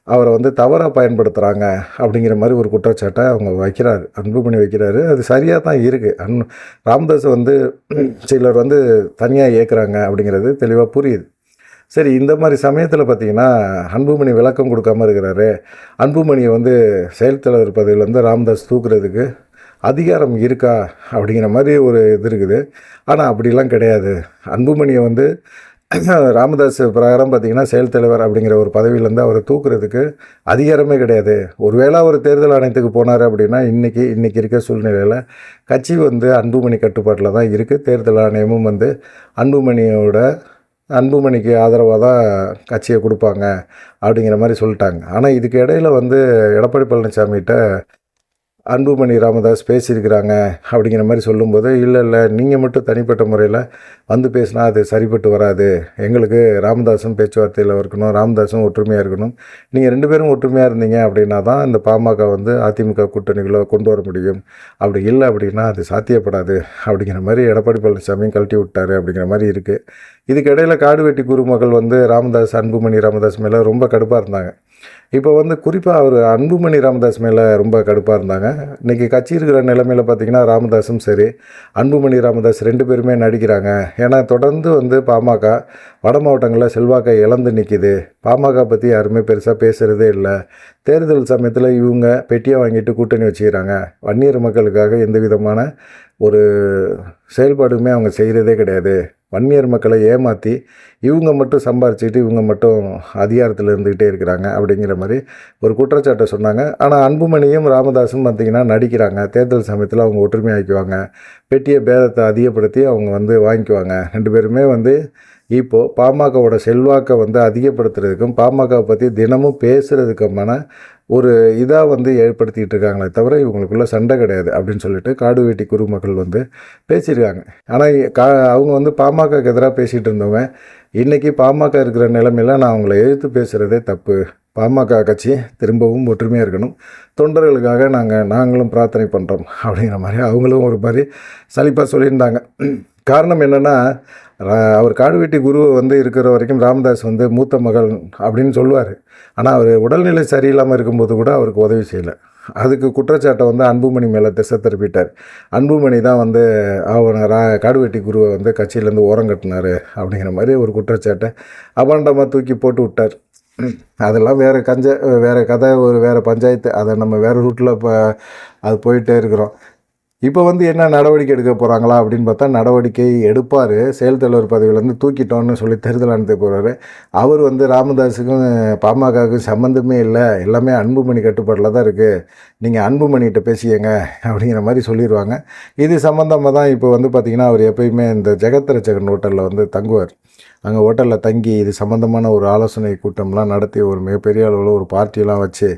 அவரை வந்து தவறாக பயன்படுத்துகிறாங்க அப்படிங்கிற மாதிரி ஒரு குற்றச்சாட்டை அவங்க வைக்கிறாரு, அன்புமணி வைக்கிறாரு. அது சரியாக தான் இருக்குது. ராமதாஸை வந்து சிலர் வந்து தனியாக இயக்குறாங்க அப்படிங்கிறது தெளிவாக புரியுது. சரி, இந்த மாதிரி சமயத்தில் பார்த்திங்கன்னா அன்புமணி விளக்கம் கொடுக்காமல் இருக்கிறாரு. அன்புமணியை வந்து செயல் தலைவர் பதவியிலேருந்து ராமதாஸ் தூக்குறதுக்கு அதிகாரம் இருக்கா அப்படிங்கிற மாதிரி ஒரு இது இருக்குது. ஆனால் அப்படிலாம் கிடையாது. அன்புமணியை வந்து ராமதாஸ் பிரகாரம் பார்த்திங்கன்னா செயல் தலைவர் அப்படிங்கிற ஒரு பதவியிலேருந்து அவரை தூக்குறதுக்கு அதிகாரமே கிடையாது. ஒருவேளை அவர் தேர்தல் ஆணையத்துக்கு போனார் அப்படின்னா இன்றைக்கி இருக்க சூழ்நிலையில் கட்சி வந்து அன்புமணி கட்டுப்பாட்டில் தான் இருக்குது. தேர்தல் ஆணையமும் வந்து அன்புமணிக்கு ஆதரவாக தான் கட்சியை கொடுப்பாங்க அப்படிங்கிற மாதிரி சொல்லிட்டாங்க. ஆனால் இதுக்கு இடையில் வந்து எடப்பாடி பழனிசாமிகிட்ட அன்புமணி ராமதாஸ் பேசியிருக்கிறாங்க அப்படிங்கிற மாதிரி சொல்லும்போது, இல்லை நீங்கள் மட்டும் தனிப்பட்ட முறையில் வந்து பேசினா அது சரிப்பட்டு வராது, எங்களுக்கு ராமதாஸும் பேச்சுவார்த்தையில் இருக்கணும், ராமதாஸும் ஒற்றுமையாக இருக்கணும், நீங்கள் 2 பேரும் ஒற்றுமையாக இருந்தீங்க அப்படின்னா தான் இந்த பாமக வந்து அதிமுக கூட்டணிகளை கொண்டு வர முடியும், அப்படி இல்லை அப்படின்னா அது சாத்தியப்படாது அப்படிங்கிற மாதிரி எடப்பாடி பழனிசாமியும் கழட்டி விட்டார் அப்படிங்கிற மாதிரி இருக்குது. இதுக்கு இடையில் காடுவெட்டி குருமகள் வந்து அன்புமணி ராமதாஸ் மேலே ரொம்ப கடுப்பாக இருந்தாங்க. இப்போ வந்து குறிப்பாக அவர் அன்புமணி ராமதாஸ் மேலே ரொம்ப கடுப்பாக இருந்தாங்க. இன்றைக்கி கட்சி இருக்கிற நிலைமையில் பார்த்திங்கன்னா ராமதாஸும் சரி, அன்புமணி ராமதாஸ் 2 பேருமே நடிக்கிறாங்க. ஏன்னா தொடர்ந்து வந்து பாமக வட மாவட்டங்களில் செல்வாக்கை இழந்து நிற்கிது. பாமக பற்றி யாருமே பெருசாக பேசுகிறதே இல்லை. தேர்தல் சமயத்தில் இவங்க பெட்டியை வாங்கிட்டு கூட்டணி வச்சுக்கிறாங்க. வன்னியர் மக்களுக்காக எந்த விதமான ஒரு செயல்பாடுமே அவங்க செய்கிறதே கிடையாது. வன்னியர் மக்களை ஏமாற்றி இவங்க மட்டும் சம்பாரிச்சிட்டு இவங்க மட்டும் அதிகாரத்தில் இருந்துக்கிட்டே இருக்கிறாங்க அப்படிங்கிற மாதிரி ஒரு குற்றச்சாட்டை சொன்னாங்க. ஆனால் அன்புமணியும் ராமதாஸும் பார்த்திங்கன்னா நடிக்கிறாங்க. தேர்தல் சமயத்தில் அவங்க ஒற்றுமையாக்குவாங்க, பெட்டியை பேதத்தை அதிகப்படுத்தி அவங்க வந்து வாங்கிக்குவாங்க. 2 பேருமே வந்து இப்போது பாமகவோட செல்வாக்கை வந்து அதிகப்படுத்துறதுக்கும் பாமகவை பற்றி தினமும் பேசுகிறதுக்குமான ஒரு இதாக வந்து ஏற்படுத்திகிட்டு இருக்காங்களே தவிர இவங்களுக்குள்ள சண்டை கிடையாது அப்படின்னு சொல்லிட்டு காடுவெட்டி குருமக்கள் வந்து பேசியிருக்காங்க. ஆனால் அவங்க வந்து பாமகக்கு எதிராக பேசிகிட்டு இருந்தவங்க இன்றைக்கி பாமக இருக்கிற நிலைமையில் நான் அவங்கள எதிர்த்து பேசுகிறதே தப்பு, பாமக கட்சி திரும்பவும் ஒற்றுமையாக இருக்கணும், தொண்டர்களுக்காக நாங்களும் பிரார்த்தனை பண்ணுறோம் அப்படிங்கிற மாதிரி அவங்களும் ஒரு மாதிரி சலிப்பாக சொல்லியிருந்தாங்க. காரணம் என்னென்னா, அவர் காடுவெட்டி குரு வந்து இருக்கிற வரைக்கும் ராமதாஸ் வந்து மூத்த மகள் அப்படின்னு சொல்லுவார். ஆனால் அவர் உடல்நிலை சரியில்லாமல் இருக்கும்போது கூட அவருக்கு உதவி செய்யலை. அதுக்கு குற்றச்சாட்டை வந்து அன்புமணி மேலே திசை திருப்பிட்டார். அன்புமணி தான் வந்து அவனை காடுவெட்டி குருவை வந்து கட்சியிலேருந்து ஓரங்கட்டினார் அப்படிங்கிற மாதிரி ஒரு குற்றச்சாட்டை அபாண்டமாக தூக்கி போட்டு விட்டார். அதெல்லாம் வேறு கதை, வேறு பஞ்சாயத்து. அதை நம்ம வேறு ரூட்டில் இப்போ அது போயிட்டே இருக்கிறோம். இப்போ வந்து என்ன நடவடிக்கை எடுக்க போகிறாங்களா அப்படின்னு பார்த்தா நடவடிக்கை எடுப்பார். செயல் தலைவர் பதவியிலேருந்து தூக்கிட்டோன்னு சொல்லி தேர்தல் ஆணையத்துக்கு போகிறாரு. அவர் வந்து ராமதாஸுக்கும் பாமகவுக்கும் சம்மந்தமே இல்லை, எல்லாமே அன்புமணி கட்டுப்பாட்டில் தான் இருக்குது, நீங்கள் அன்புமணிகிட்ட பேசியங்க அப்படிங்கிற மாதிரி சொல்லிடுவாங்க. இது சம்மந்தமாக தான் இப்போ வந்து பார்த்திங்கன்னா அவர் எப்பயுமே இந்த ஜெகத்ரட்சகன் ஹோட்டலில் வந்து தங்குவார். அங்கே ஹோட்டலில் தங்கி இது சம்மந்தமான ஒரு ஆலோசனை கூட்டம்லாம் நடத்தி ஒரு மிகப்பெரிய அளவில் ஒரு பார்ட்டியெல்லாம் வச்சு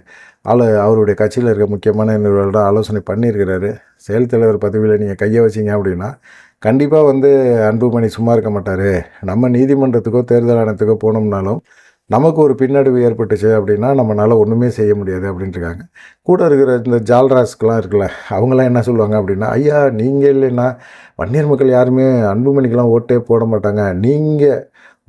அவருடைய கட்சியில் இருக்க முக்கியமான நிறுவனங்களோட ஆலோசனை பண்ணியிருக்கிறாரு. செயல் தலைவர் பதவியில் நீங்கள் கையை வச்சிங்க அப்படின்னா கண்டிப்பாக வந்து அன்புமணி சும்மா இருக்க மாட்டார். நம்ம நீதிமன்றத்துக்கோ தேர்தல் ஆணையத்துக்கோ போனோம்னாலும் நமக்கு ஒரு பின்னடைவு ஏற்பட்டுச்சு அப்படின்னா நம்மளால் ஒன்றுமே செய்ய முடியாது அப்படின்ட்டுருக்காங்க. கூட இருக்கிற இந்த ஜால்ராஸ்க்கெலாம் இருக்குல்ல, அவங்களாம் என்ன சொல்லுவாங்க அப்படின்னா, ஐயா நீங்கள் இல்லைன்னா வன்னியர் மக்கள் யாருமே அன்புமணிக்கெலாம் ஓட்டே போட மாட்டாங்க. நீங்கள்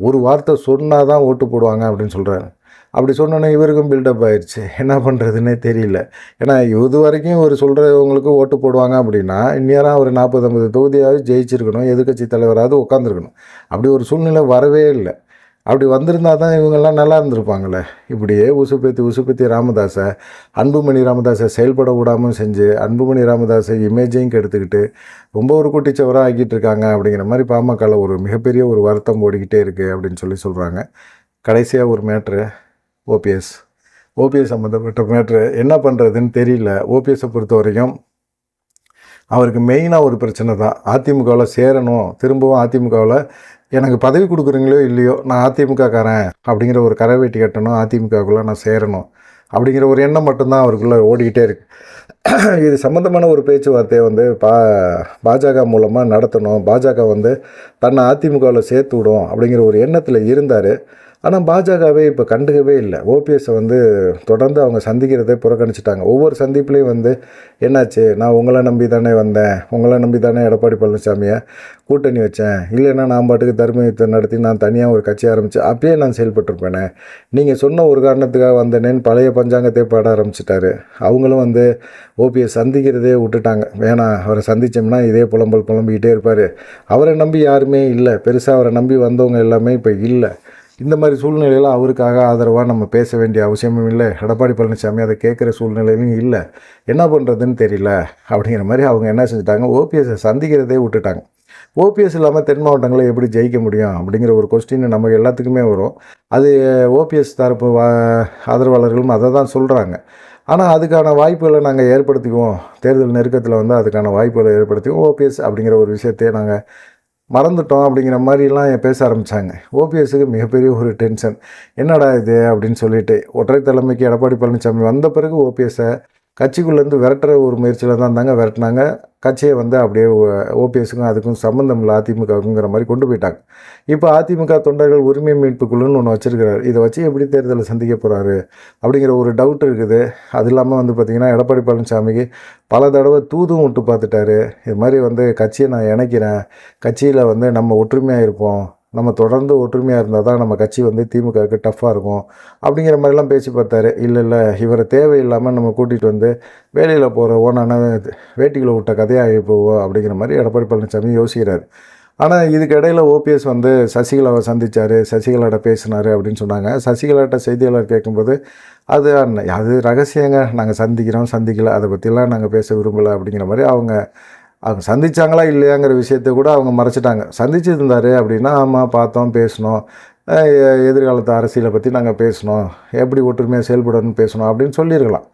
ஒரு வார்த்தை சொன்னா தான் ஓட்டு போடுவாங்க அப்படின்னு சொல்கிறாரு. அப்படி சொன்னோன்னே இவருக்கும் பில்டப் ஆயிடுச்சு. என்ன பண்ணுறதுன்னே தெரியல. ஏன்னா இது வரைக்கும் ஒரு சொல்கிறவங்களுக்கு ஓட்டு போடுவாங்க அப்படின்னா, இந்நேரம் ஒரு 40, 50 தொகுதியாவது ஜெயிச்சிருக்கணும். எதிர்க்கட்சி தலைவராவது உட்காந்துருக்கணும். அப்படி ஒரு சூழ்நிலை வரவே இல்லை. அப்படி வந்திருந்தா தான் இவங்கெல்லாம் நல்லா இருந்திருப்பாங்களே. இப்படியே உசுப்பேத்தி ராமதாஸை அன்புமணி ராமதாஸை செயல்பட விடாமல் செஞ்சு, அன்புமணி ராமதாஸை இமேஜையும் கெடுத்துக்கிட்டு ரொம்ப ஒரு குட்டிச்சவராக ஆக்கிட்டு இருக்காங்க அப்படிங்கிற மாதிரி பாமகவில் ஒரு மிகப்பெரிய ஒரு வருத்தம் ஓடிக்கிட்டே இருக்குது அப்படின்னு சொல்கிறாங்க. கடைசியாக ஒரு மேட்ரு ஓபிஎஸ் சம்மந்தப்பட்ட மேட்ரு என்ன பண்ணுறதுன்னு தெரியல. ஓபிஎஸை பொறுத்த வரைக்கும் அவருக்கு மெயினாக ஒரு பிரச்சனை தான். அதிமுகவில் சேரணும், திரும்பவும் அதிமுகவில் எனக்கு பதவி கொடுக்குறீங்களோ இல்லையோ நான் அதிமுகக்காரன் அப்படிங்கிற ஒரு கரைவேட்டி கட்டணும், அதிமுகக்குள்ளே நான் சேரணும் அப்படிங்கிற ஒரு எண்ணம் மட்டும்தான் அவருக்குள்ளே ஓடிக்கிட்டே இருக்குது. இது சம்மந்தமான ஒரு பேச்சுவார்த்தையை வந்து பாஜக மூலமாக நடத்தணும், பாஜக வந்து தன்னை அதிமுகவில் சேர்த்து விடும் அப்படிங்கிற ஒரு எண்ணத்தில் இருந்தார். ஆனால் பாஜகவே இப்போ கண்டுக்கவே இல்லை. ஓபிஎஸ்ஸை வந்து தொடர்ந்து அவங்க சந்திக்கிறதே புறக்கணிச்சிட்டாங்க. ஒவ்வொரு சந்திப்புலேயும் வந்து என்னாச்சு, நான் உங்களை நம்பி தானே வந்தேன், உங்களை நம்பி தானே எடப்பாடி பழனிசாமியை கூட்டணி வச்சேன், இல்லைன்னா நான் பாட்டுக்கு தர்ம யுத்தம் நடத்தி நான் தனியாக ஒரு கட்சி ஆரம்பித்து அப்பயே நான் செயல்பட்டுருப்பேனே, நீங்கள் சொன்ன ஒரு காரணத்துக்காக வந்தேனேன்னு பழைய பஞ்சாங்கத்தை பாட ஆரம்பிச்சிட்டாரு. அவங்களும் வந்து ஓபிஎஸ் சந்திக்கிறதே விட்டுட்டாங்க. வேணாம், அவரை சந்தித்தோம்னா இதே புலம்பிக்கிட்டே இருப்பார், அவரை நம்பி யாருமே இல்லை, பெருசாக அவரை நம்பி வந்தவங்க எல்லாமே இப்போ இல்லை. இந்த மாதிரி சூழ்நிலையில் அவருக்காக ஆதரவாக நம்ம பேச வேண்டிய அவசியமும் இல்லை. எடப்பாடி பழனிசாமி அதை கேட்குற சூழ்நிலையிலும் இல்லை. என்ன பண்ணுறதுன்னு தெரியல அப்படிங்கிற மாதிரி அவங்க என்ன செஞ்சுட்டாங்க, ஓபிஎஸ்ஸை சந்திக்கிறதே விட்டுட்டாங்க. ஓபிஎஸ் இல்லாமல் தென் மாவட்டங்களில் எப்படி ஜெயிக்க முடியும் அப்படிங்கிற ஒரு கொஸ்டின் நமக்கு எல்லாத்துக்குமே வரும். அது ஓபிஎஸ் தரப்பு ஆதரவாளர்களும் அதை தான் சொல்கிறாங்க. ஆனால் அதுக்கான வாய்ப்புகளை நாங்கள் ஏற்படுத்திக்குவோம், தேர்தல் நெருக்கத்தில் வந்து அதுக்கான வாய்ப்புகளை ஏற்படுத்திக்குவோம், ஓபிஎஸ் அப்படிங்கிற ஒரு விஷயத்தையே நாங்கள் மறந்துட்டோம் அப்படிங்கிற மாதிரிலாம் பேச ஆரம்பித்தாங்க. ஓபிஎஸ்ஸுக்கு மிகப்பெரிய ஒரு டென்ஷன், என்னடா இது அப்படின்னு சொல்லிட்டு ஒற்றை தலைமைக்கு எடப்பாடி பழனிசாமி வந்த பிறகு ஓபிஎஸ்ஸை கட்சிக்குள்ளேருந்து விரட்டுற ஒரு முயற்சியில் தான் இருந்தாங்க. விரட்டினாங்க. கட்சியை வந்து அப்படியே ஓபிஎஸ்ஸுக்கும் அதுக்கும் சம்மந்தம் இல்லை அதிமுகவுக்குங்கிற மாதிரி கொண்டு போயிட்டாங்க. இப்போ அதிமுக தொண்டர்கள் உரிமை மீட்பு குழுன்னு ஒன்று வச்சுருக்கிறாரு. இதை வச்சு எப்படி தேர்தலை சந்திக்க போகிறாரு அப்படிங்கிற ஒரு டவுட் இருக்குது. அது இல்லாமல் வந்து பார்த்திங்கன்னா எடப்பாடி பழனிசாமிக்கு பல தடவை தூதும் விட்டு பார்த்துட்டாரு. இது மாதிரி வந்து கட்சியை நான் இணைக்கிறேன், கட்சியில் வந்து நம்ம ஒற்றுமையாக இருப்போம், நம்ம தொடர்ந்து ஒற்றுமையாக இருந்தால் தான் நம்ம கட்சி வந்து திமுகவுக்கு டஃப்பாக இருக்கும் அப்படிங்கிற மாதிரிலாம் பேசி பார்த்தாரு. இல்லை இவரை தேவையில்லாமல் நம்ம கூட்டிகிட்டு வந்து வேலையில் போகிற ஓனான வேட்டிகளை விட்ட கதையாக போவோம் அப்படிங்கிற மாதிரி எடப்பாடி பழனிசாமி யோசிக்கிறார். ஆனால் இதுக்கு இடையில் ஓபிஎஸ் வந்து சசிகலாவை சந்தித்தார், சசிகலாட்ட பேசினார் அப்படின்னு சொன்னாங்க. சசிகலாட்ட செய்தியாளர் கேட்கும்போது அது ரகசியங்க, நாங்கள் சந்திக்கலை, அதை பற்றிலாம் நாங்கள் பேச விரும்பலை அப்படிங்கிற மாதிரி அவங்க சந்தித்தாங்களா இல்லையாங்கிற விஷயத்தை கூட அவங்க மறைச்சிட்டாங்க. சந்திச்சிருந்தார் அப்படின்னா ஆமாம் பார்த்தோம், பேசினோம், எதிர்காலத்து அரசியலை பற்றி நாங்கள் பேசினோம், எப்படி ஒற்றுமையாக செயல்படணும்னு பேசணும் அப்படின்னு சொல்லியிருக்கலாம்.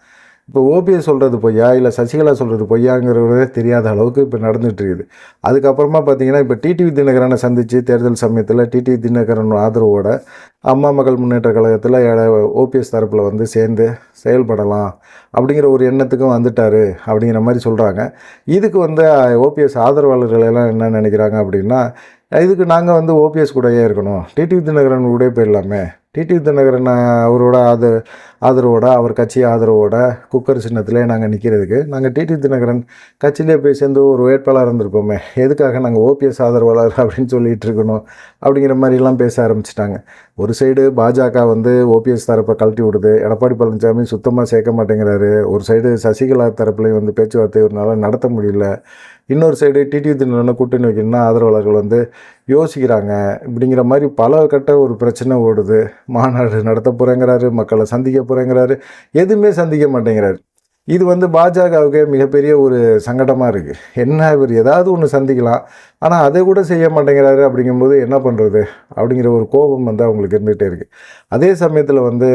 இப்போ ஓபிஎஸ் சொல்கிறது பொய்யா இல்லை சசிகலா சொல்கிறது பொய்யாங்கிறதே தெரியாத அளவுக்கு இப்போ நடந்துகிட்டு இருக்குது. அதுக்கப்புறமா பார்த்திங்கன்னா இப்போ டிடிவி தினகரனை சந்தித்து தேர்தல் சமயத்தில் டிடிவி தினகரன் ஆதரவோட அம்மா மக்கள் முன்னேற்ற கழகத்தில் ஓபிஎஸ் தரப்பில் வந்து சேர்ந்து செயல்படலாம் அப்படிங்கிற ஒரு எண்ணத்துக்கும் வந்துட்டார் அப்படிங்கிற மாதிரி சொல்கிறாங்க. இதுக்கு வந்து ஓபிஎஸ் ஆதரவாளர்கள் எல்லாம் என்ன நினைக்கிறாங்க அப்படின்னா, இதுக்கு நாங்கள் வந்து ஓபிஎஸ் கூடயே இருக்கணும், டிடிவி தினகரன் கூட போயிடலாமே, டிடிவி தினகரன் அவரோட ஆதரவோட அவர் கட்சி ஆதரவோட குக்கர் சின்னத்திலே நாங்கள் நிற்கிறதுக்கு நாங்கள் டிடிவி தினகரன் கட்சியிலே போய் சேர்ந்து ஒரு வேட்பாளர் இருந்திருப்போமே, எதுக்காக நாங்கள் ஓபிஎஸ் ஆதரவாளர் அப்படின்னு சொல்லிகிட்டு இருக்கணும் அப்படிங்கிற மாதிரிலாம் பேச ஆரம்பிச்சிட்டாங்க. ஒரு சைடு பாஜக வந்து ஓபிஎஸ் தரப்பை கழட்டி விடுது, எடப்பாடி பழனிசாமி சுத்தமாக சேர்க்க மாட்டேங்கிறாரு. ஒரு சைடு சசிகலா தரப்புலையும் வந்து பேச்சுவார்த்தை ஒரு நாளாக நடத்த முடியல. இன்னொரு சைடு டிடிவி தினகரனை கூட்டணி வைக்கணும்னா ஆதரவாளர்கள் வந்து யோசிக்கிறாங்க. இப்படிங்கிற மாதிரி பல கட்ட ஒரு பிரச்சனை ஓடுது. மாநாடு நடத்த போகிறேங்கிறாரு, மக்களை சந்திக்க போகிறேங்கிறாரு, எதுவுமே சந்திக்க மாட்டேங்கிறாரு. இது வந்து பாஜகவுக்கு மிகப்பெரிய ஒரு சங்கடமாக இருக்குது. என்ன இவர் ஏதாவது ஒன்று சந்திக்கலாம், ஆனால் அதை கூட செய்ய மாட்டேங்கிறாரு அப்படிங்கும்போது என்ன பண்ணுறது அப்படிங்கிற ஒரு கோபம் வந்து அவங்களுக்கு இருந்துகிட்டே இருக்குது. அதே சமயத்தில் வந்து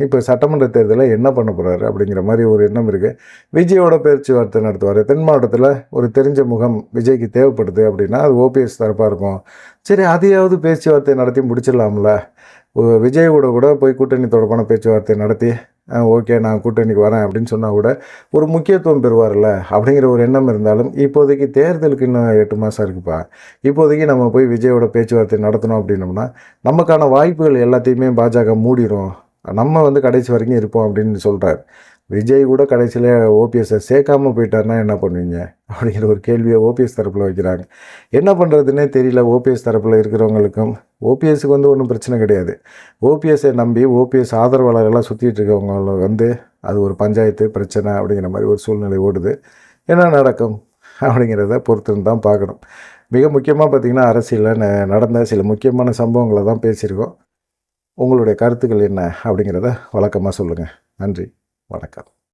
இப்போ சட்டமன்ற தேர்தலில் என்ன பண்ண போகிறாரு அப்படிங்கிற மாதிரி ஒரு எண்ணம் இருக்குது. விஜயோட பேச்சுவார்த்தை நடத்துவார். தென் மாவட்டத்தில் ஒரு தெரிஞ்ச முகம் விஜய்க்கு தேவைப்படுது அப்படின்னா அது ஓபிஎஸ் தரப்பாக இருக்கும். சரி, அதையாவது பேச்சுவார்த்தை நடத்தி முடிச்சிடலாம்ல. விஜயோட கூட போய் கூட்டணி தொடர்பான பேச்சுவார்த்தை நடத்தி ஓகே நான் கூட்டணிக்கு வரேன் அப்படின்னு சொன்னால் கூட ஒரு முக்கியத்துவம் பெறுவார்ல அப்படிங்கிற ஒரு எண்ணம் இருந்தாலும் இப்போதைக்கு தேர்தலுக்கு இன்னும் 8 மாதம் இருக்குப்பா. இப்போதைக்கு நம்ம போய் விஜயோட பேச்சுவார்த்தை நடத்தணும் அப்படின்னோம்னா நமக்கான வாய்ப்புகள் எல்லாத்தையுமே பாஜக மூடிரும். நம்ம வந்து கடைசி வரைக்கும் இருப்போம் அப்படின்னு சொல்கிறார். விஜய் கூட கடைசியில் ஓபிஎஸ்ஸை சேர்க்காமல் போயிட்டாருன்னா என்ன பண்ணுவீங்க அப்படிங்கிற ஒரு கேள்வியை ஓபிஎஸ் தரப்பில் வைக்கிறாங்க. என்ன பண்ணுறதுன்னே தெரியல ஓபிஎஸ் தரப்பில் இருக்கிறவங்களுக்கும். ஓபிஎஸ்க்கு வந்து ஒன்றும் பிரச்சனை கிடையாது. ஓபிஎஸ்ஸை நம்பி ஓபிஎஸ் ஆதரவாளர்கள்லாம் சுற்றிட்டு இருக்கவங்கள வந்து அது ஒரு பஞ்சாயத்து பிரச்சனை அப்படிங்கிற மாதிரி ஒரு சூழ்நிலை ஓடுது. என்ன நடக்கும் அப்படிங்கிறத பொறுத்துன்னு தான் பார்க்கணும். மிக முக்கியமாக பார்த்திங்கன்னா அரசியலில் நடந்த சில முக்கியமான சம்பவங்களை தான் பேசியிருக்கோம். உங்களுடைய கருத்துக்கள் என்ன அப்படிங்கிறத வழக்கமாக சொல்லுங்கள். நன்றி, வணக்கம்.